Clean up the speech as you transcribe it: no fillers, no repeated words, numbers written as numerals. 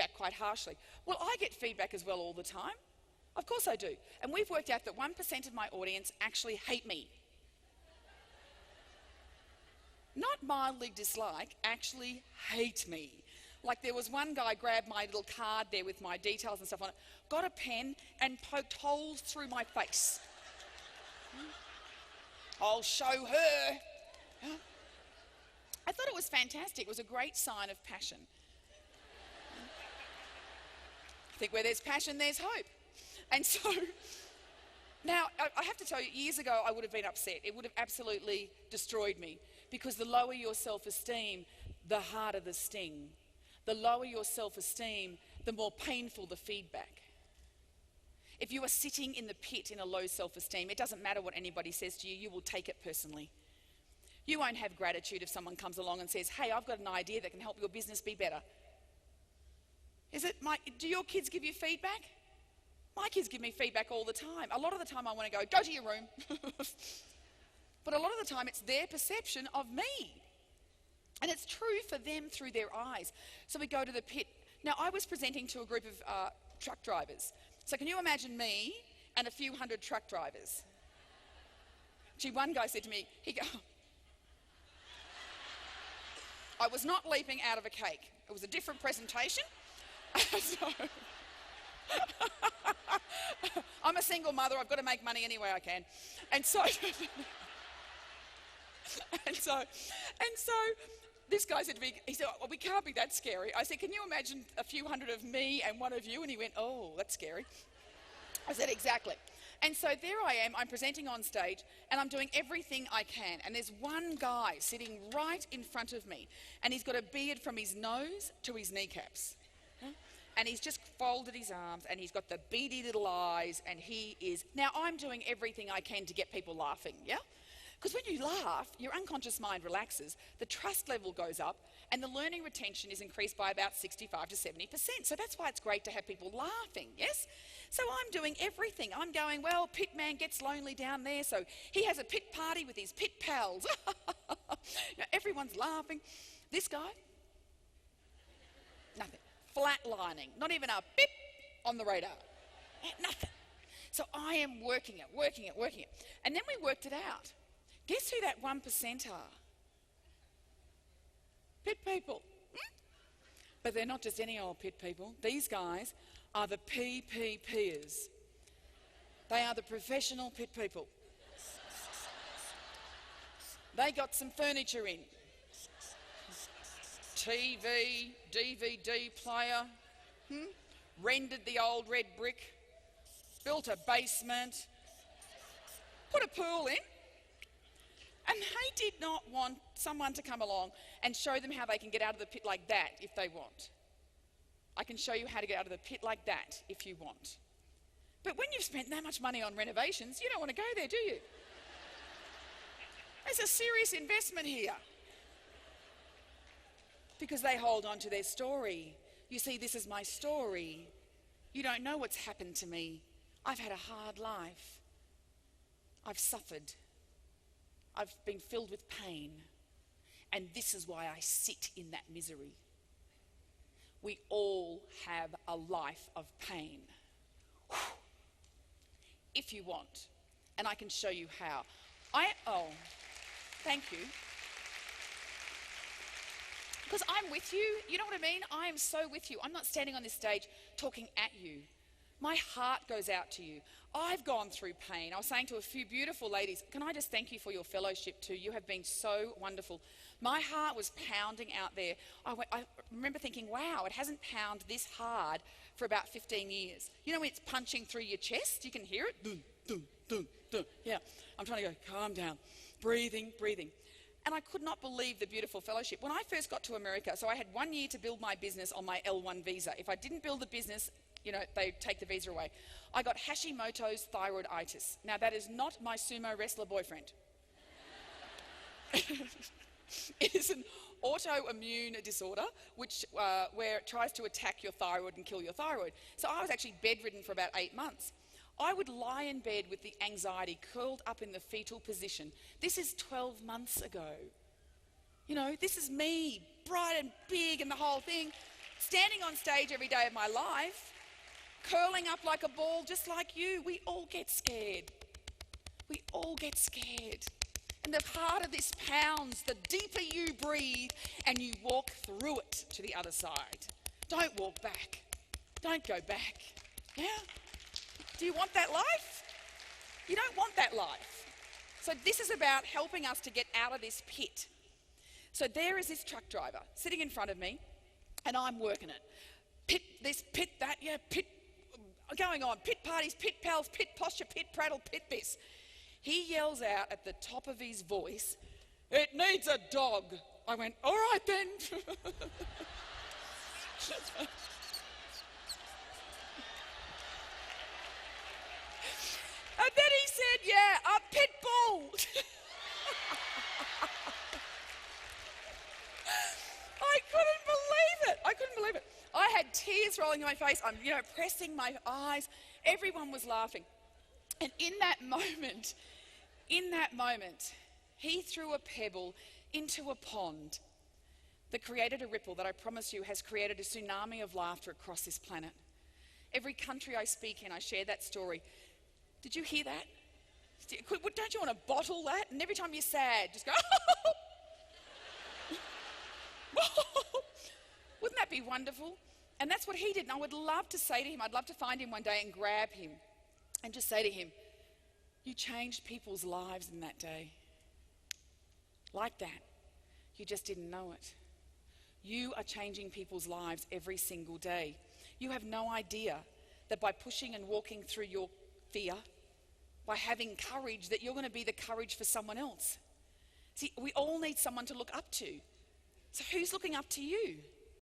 feedback quite harshly. Well, I get feedback as well all the time. Of course I do. And we've worked out that 1% of my audience actually hate me. Not mildly dislike, actually hate me. Like there was one guy grabbed my little card there with my details and stuff on it, got a pen and poked holes through my face. I'll show her. I thought it was fantastic. It was a great sign of passion. I think where there's passion, there's hope. And so, now, I have to tell you, years ago, I would have been upset. It would have absolutely destroyed me. Because the lower your self-esteem, the harder the sting. The lower your self-esteem, the more painful the feedback. If you are sitting in the pit in a low self-esteem, it doesn't matter what anybody says to you, you will take it personally. You won't have gratitude if someone comes along and says, hey, I've got an idea that can help your business be better. Do your kids give you feedback? My kids give me feedback all the time. A lot of the time I want to go to your room. But a lot of the time it's their perception of me. And it's true for them through their eyes. So we go to the pit. Now, I was presenting to a group of truck drivers. So can you imagine me and a few hundred truck drivers? Gee, one guy said to me, I was not leaping out of a cake. It was a different presentation. So, I'm a single mother. I've got to make money any way I can. And so this guy said to me, he said, well, we can't be that scary. I said, can you imagine a few hundred of me and one of you? And he went, oh, that's scary. I said, exactly. And so there I am, I'm presenting on stage and I'm doing everything I can. And there's one guy sitting right in front of me and he's got a beard from his nose to his kneecaps. And he's just folded his arms and he's got the beady little eyes and he is... Now, I'm doing everything I can to get people laughing, yeah? Because when you laugh, your unconscious mind relaxes, the trust level goes up, and the learning retention is increased by about 65 to 70%. So that's why it's great to have people laughing, yes? So I'm doing everything. I'm going, well, pit man gets lonely down there, so he has a pit party with his pit pals. Everyone's laughing. This guy, nothing. Flatlining, not even a beep on the radar. Nothing. So I am working it. And then we worked it out. Guess who that 1% are? Pit people. But they're not just any old pit people. These guys are the PPPers. They are the professional pit people. They got some furniture in. TV, DVD player, rendered the old red brick, built a basement, put a pool in. And they did not want someone to come along and show them how they can get out of the pit like that if they want. I can show you how to get out of the pit like that if you want. But when you've spent that much money on renovations, you don't want to go there, do you? There's a serious investment here. Because they hold on to their story. You see, this is my story. You don't know what's happened to me. I've had a hard life. I've suffered. I've been filled with pain. And this is why I sit in that misery. We all have a life of pain. If you want. And I can show you how. Thank you. Because I'm with you, you know what I mean? I am so with you. I'm not standing on this stage talking at you. My heart goes out to you. I've gone through pain. I was saying to a few beautiful ladies, can I just thank you for your fellowship too? You have been so wonderful. My heart was pounding out there. I remember thinking, wow, it hasn't pounded this hard for about 15 years. You know when it's punching through your chest? You can hear it. Dun, dun, dun, dun. Yeah, I'm trying to go, calm down. Breathing. And I could not believe the beautiful fellowship. When I first got to America, so I had 1 year to build my business on my L1 visa. If I didn't build the business, they'd take the visa away. I got Hashimoto's thyroiditis. Now, that is not my sumo wrestler boyfriend. It is an autoimmune disorder where it tries to attack your thyroid and kill your thyroid. So I was actually bedridden for about 8 months. I would lie in bed with the anxiety curled up in the fetal position. This is 12 months ago. This is me, bright and big and the whole thing. standing on stage every day of my life, curling up like a ball just like you. We all get scared. We all get scared. And the harder this pounds, the deeper you breathe and you walk through it to the other side. Don't walk back. Don't go back. Yeah? Do you want that life? You don't want that life. So this is about helping us to get out of this pit. So there is this truck driver sitting in front of me, and I'm working it. Pit this, pit that, yeah, pit, going on. Pit parties, pit pals, pit posture, pit prattle, pit this. He yells out at the top of his voice, "It needs a dog." I went, "All right then." And then he said, "Yeah, a pit bull." I couldn't believe it. I had tears rolling down my face. I'm, pressing my eyes. Everyone was laughing. And in that moment, he threw a pebble into a pond that created a ripple that I promise you has created a tsunami of laughter across this planet. Every country I speak in, I share that story. Did you hear that? Don't you want to bottle that? And every time you're sad, just go, Wouldn't that be wonderful? And that's what he did. And I would love to say to him, I'd love to find him one day and grab him and just say to him, "You changed people's lives in that day. Like that. You just didn't know it. You are changing people's lives every single day. You have no idea that by pushing and walking through your fear, by having courage, that you're going to be the courage for someone else." See, we all need someone to look up to. So who's looking up to you?